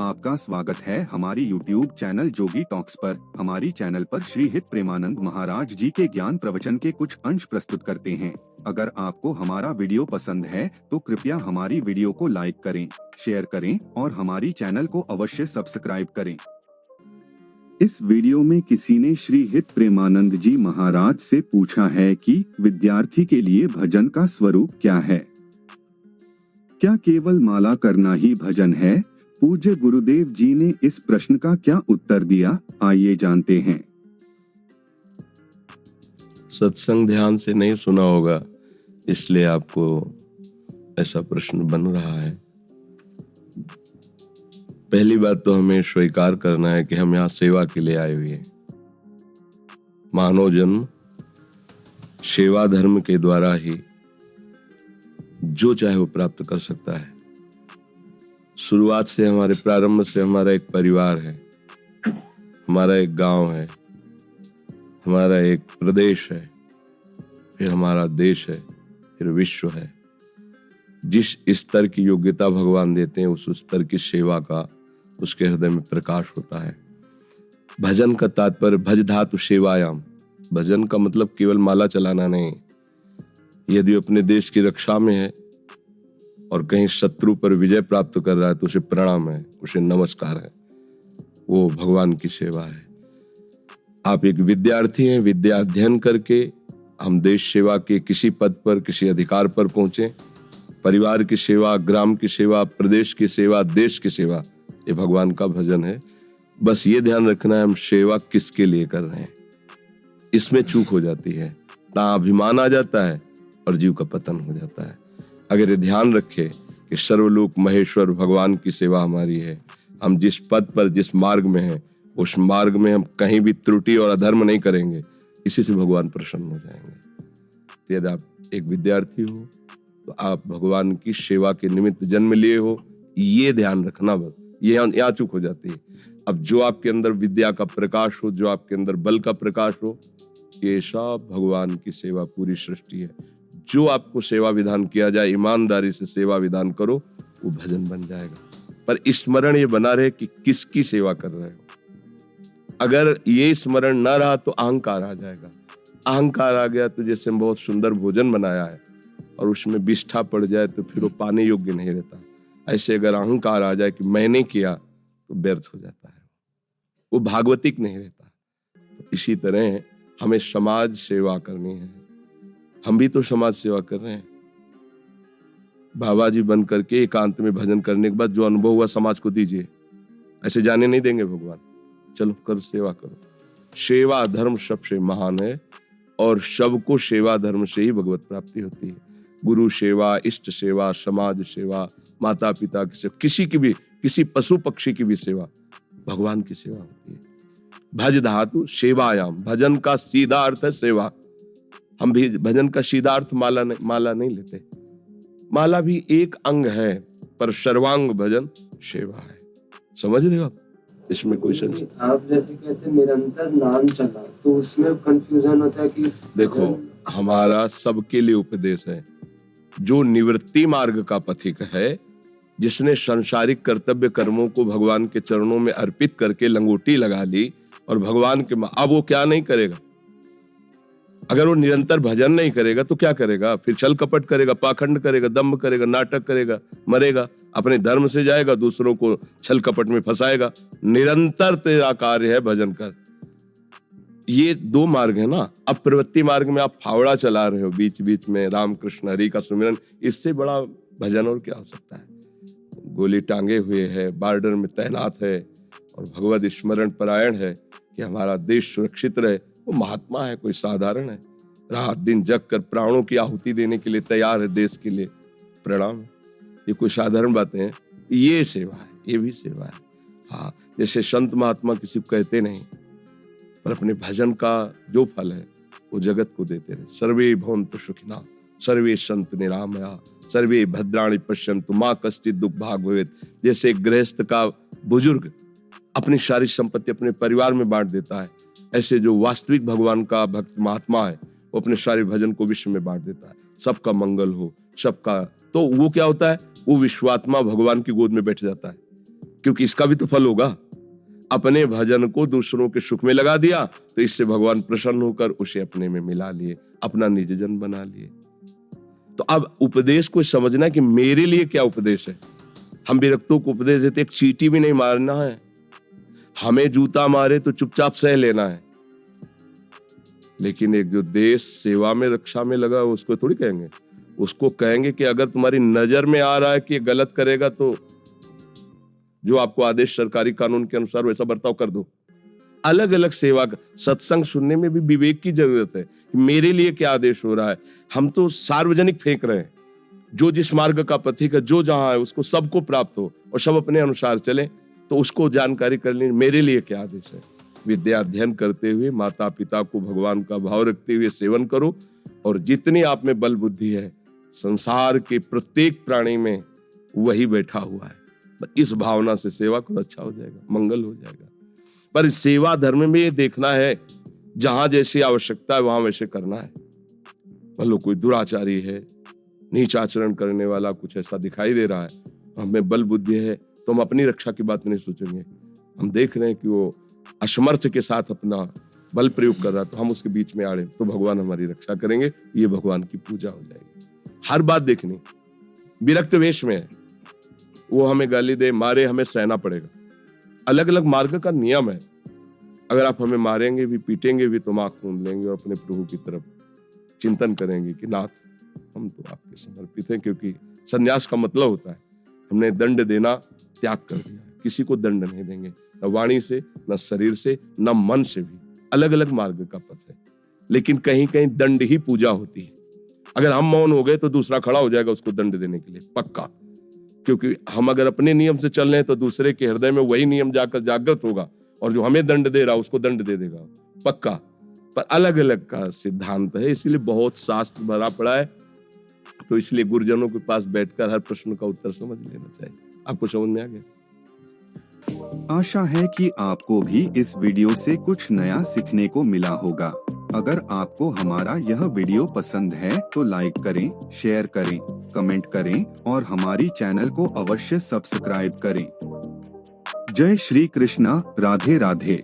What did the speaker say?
आपका स्वागत है हमारी YouTube चैनल जोगी टॉक्स पर। हमारी चैनल पर श्री हित प्रेमानंद महाराज जी के ज्ञान प्रवचन के कुछ अंश प्रस्तुत करते हैं। अगर आपको हमारा वीडियो पसंद है तो कृपया हमारी वीडियो को लाइक करें, शेयर करें और हमारी चैनल को अवश्य सब्सक्राइब करें। इस वीडियो में किसी ने श्री हित प्रेमानंद जी महाराज से पूछा है कि विद्यार्थी के लिए भजन का स्वरूप क्या है? क्या केवल माला करना ही भजन है? पूज्य गुरुदेव जी ने इस प्रश्न का क्या उत्तर दिया, आइए जानते हैं। सत्संग ध्यान से नहीं सुना होगा, इसलिए आपको ऐसा प्रश्न बन रहा है। पहली बात तो हमें स्वीकार करना है कि हम यहाँ सेवा के लिए आए हुए हैं। मानव जन्म सेवा धर्म के द्वारा ही जो चाहे वो प्राप्त कर सकता है। शुरुआत से हमारे प्रारंभ से हमारा एक परिवार है, हमारा एक गांव है, हमारा एक प्रदेश है, फिर हमारा देश है, फिर विश्व है। जिस स्तर की योग्यता भगवान देते हैं उस स्तर की सेवा का उसके हृदय में प्रकाश होता है। भजन का तात्पर्य भज धातु सेवायाम। भजन का मतलब केवल माला चलाना नहीं। यदि अपने देश की रक्षा में है और कहीं शत्रु पर विजय प्राप्त कर रहा है तो उसे प्रणाम है, उसे नमस्कार है, वो भगवान की सेवा है। आप एक विद्यार्थी हैं, विद्या अध्ययन करके हम देश सेवा के किसी पद पर, किसी अधिकार पर पहुंचे। परिवार की सेवा, ग्राम की सेवा, प्रदेश की सेवा, देश की सेवा, ये भगवान का भजन है। बस ये ध्यान रखना है हम सेवा किसके लिए कर रहे हैं। इसमें चूक हो जाती है, ना अभिमान आ जाता है और जीव का पतन हो जाता है। अगर ये ध्यान रखे कि सर्वलोक महेश्वर भगवान की सेवा हमारी है, हम जिस पद पर, जिस मार्ग में हैं, उस मार्ग में हम कहीं भी त्रुटि और अधर्म नहीं करेंगे, इसी से भगवान प्रसन्न हो जाएंगे। तो यदि आप एक विद्यार्थी हो तो आप भगवान की सेवा के निमित्त जन्म लिए हो, ये ध्यान रखना। बस ये यहाँ चूक हो जाती है। अब जो आपके अंदर विद्या का प्रकाश हो, जो आपके अंदर बल का प्रकाश हो, ये सब भगवान की सेवा पूरी सृष्टि है। जो आपको सेवा विधान किया जाए, ईमानदारी से सेवा विधान करो, वो भजन बन जाएगा। पर स्मरण ये बना रहे कि किसकी सेवा कर रहे हो। अगर ये स्मरण ना रहा तो अहंकार आ जाएगा। अहंकार आ गया तो जैसे बहुत सुंदर भोजन बनाया है और उसमें विष्ठा पड़ जाए तो फिर वो पाने योग्य नहीं रहता। ऐसे अगर अहंकार आ जाए कि मैंने किया तो व्यर्थ हो जाता है, वो भागवतिक नहीं रहता। तो इसी तरह हमें समाज सेवा करनी है। हम भी तो समाज सेवा कर रहे हैं। बाबा जी बन करके एकांत में भजन करने के बाद जो अनुभव हुआ समाज को दीजिए। ऐसे जाने नहीं देंगे भगवान। चलो करो, सेवा करो। सेवा धर्म सबसे महान है और सबको सेवा धर्म से ही भगवत प्राप्ति होती है। गुरु सेवा, इष्ट सेवा, समाज सेवा, माता पिता की सेवा, किसी की भी, किसी पशु पक्षी की भी सेवा भगवान की सेवा होती है। भज धातु सेवायाम। भजन का सीधा अर्थ है सेवा। हम भी भजन का सीधा अर्थ माला नहीं लेते। माला भी एक अंग है, पर सर्वांग भजन सेवा है। समझ रहे हो आप? इसमें कोई संशय? आप जैसे कहते हैं निरंतर नाम चला, तो उसमें कंफ्यूजन होता है कि देखो, हमारा सबके लिए उपदेश है। जो निवृत्ति मार्ग का पथिक है, जिसने सांसारिक कर्तव्य कर्मों को भगवान के चरणों में अर्पित करके लंगोटी लगा ली और भगवान के, अब वो क्या नहीं करेगा? अगर वो निरंतर भजन नहीं करेगा तो क्या करेगा? फिर छल कपट करेगा, पाखंड करेगा, दंभ करेगा, नाटक करेगा, मरेगा, अपने धर्म से जाएगा, दूसरों को छल कपट में फंसाएगा। निरंतर तेरा कार्य है भजन कर। ये दो मार्ग है ना। अब प्रवृत्ति मार्ग में आप फावड़ा चला रहे हो, बीच बीच में राम कृष्ण हरि का सुमिरन, इससे बड़ा भजन और क्या हो सकता है? गोली टांगे हुए है, बॉर्डर में तैनात है और भगवत स्मरण परायण है कि हमारा देश सुरक्षित रहे। वो महात्मा है, कोई साधारण है। रात दिन जग कर प्राणों की आहुति देने के लिए तैयार है देश के लिए। प्रणाम। ये कोई साधारण बातें हैं? ये सेवा है, ये भी सेवा है। हाँ, जैसे संत महात्मा किसी को कहते नहीं, पर अपने भजन का जो फल है वो जगत को देते रहे। सर्वे भवन्तु सुखिनः, सर्वे सन्तु निरामया, सर्वे भद्राणि पश्यन्तु मा कश्चित् दुःख भाग् भवेत्। जैसे गृहस्थ का बुजुर्ग अपनी सारी संपत्ति अपने परिवार में बांट देता है, ऐसे जो वास्तविक भगवान का भक्त महात्मा है वो अपने सारे भजन को विश्व में बांट देता है। सबका मंगल हो, सबका। तो वो क्या होता है? वो विश्वात्मा भगवान की गोद में बैठ जाता है। क्योंकि इसका भी तो फल होगा। अपने भजन को दूसरों के सुख में लगा दिया तो इससे भगवान प्रसन्न होकर उसे अपने में मिला लिए, अपना निज जन बना लिए। तो अब उपदेश को समझना है कि मेरे लिए क्या उपदेश है। हम विरक्तों को उपदेश देते, एक चींटी भी नहीं मारना है, हमें जूता मारे तो चुपचाप सह लेना है। लेकिन एक जो देश सेवा में रक्षा में लगा उसको थोड़ी कहेंगे, उसको कहेंगे कि अगर तुम्हारी नजर में आ रहा है कि ये गलत करेगा तो जो आपको आदेश सरकारी कानून के अनुसार वैसा बर्ताव कर दो। अलग अलग सेवा का सत्संग सुनने में भी विवेक की जरूरत है कि मेरे लिए क्या आदेश हो रहा है। हम तो सार्वजनिक फेंक रहे हैं, जो जिस मार्ग का पथिक है, जो जहां है उसको सबको प्राप्त हो और सब अपने अनुसार चले, तो उसको जानकारी कर लें मेरे लिए क्या आदेश है। विद्या अध्ययन करते हुए माता पिता को भगवान का भाव रखते हुए सेवन करो, और जितनी आप में बल बुद्धि है संसार के प्रत्येक प्राणी में वही बैठा हुआ है। इस भावना से सेवा करो, अच्छा हो जाएगा, मंगल हो जाएगा। पर सेवा धर्म में ये देखना है जहां जैसी आवश्यकता है वहां वैसे करना है। मान लो कोई दुराचारी है, नीच आचरण करने वाला कुछ ऐसा दिखाई दे रहा है, हमें बल बुद्धि है तो हम अपनी रक्षा की बात नहीं सोचेंगे। हम देख रहे हैं कि वो असमर्थ के साथ अपना बल प्रयोग कर रहा है तो हम उसके बीच में आड़े तो भगवान हमारी रक्षा करेंगे, ये भगवान की पूजा हो जाएगी। हर बात देखनी, विरक्त वेश में है वो हमें गाली दे मारे हमें सहना पड़ेगा। अलग अलग मार्ग का नियम है। अगर आप हमें मारेंगे भी पीटेंगे भी तो आंख मूंद लेंगे और अपने प्रभु की तरफ चिंतन करेंगे कि नाथ हम तो आपके समर्पित हैं, क्योंकि संन्यास का मतलब होता है हमने दंड देना त्याग कर दिया। किसी को दंड नहीं देंगे, न वाणी से, न शरीर से, न मन से भी। अलग अलग मार्ग का पथ है, लेकिन कहीं कहीं दंड ही पूजा होती है। अगर हम मौन हो गए तो दूसरा खड़ा हो जाएगा उसको दंड देने के लिए, पक्का। क्योंकि हम अगर अपने नियम से चल रहे हैं तो दूसरे के हृदय में वही नियम जाकर जागृत होगा और जो हमें दंड दे रहा उसको दंड दे देगा, पक्का। पर अलग अलग का सिद्धांत है, इसलिए बहुत शास्त्र भरा पड़ा है। तो इसलिए गुरुजनों के पास बैठकर हर प्रश्न का उत्तर समझ लेना चाहिए। आपको समझ में आ गया? आशा है कि आपको भी इस वीडियो से कुछ नया सीखने को मिला होगा। अगर आपको हमारा यह वीडियो पसंद है तो लाइक करें, शेयर करें, कमेंट करें और हमारी चैनल को अवश्य सब्सक्राइब करें। जय श्री कृष्णा, राधे राधे।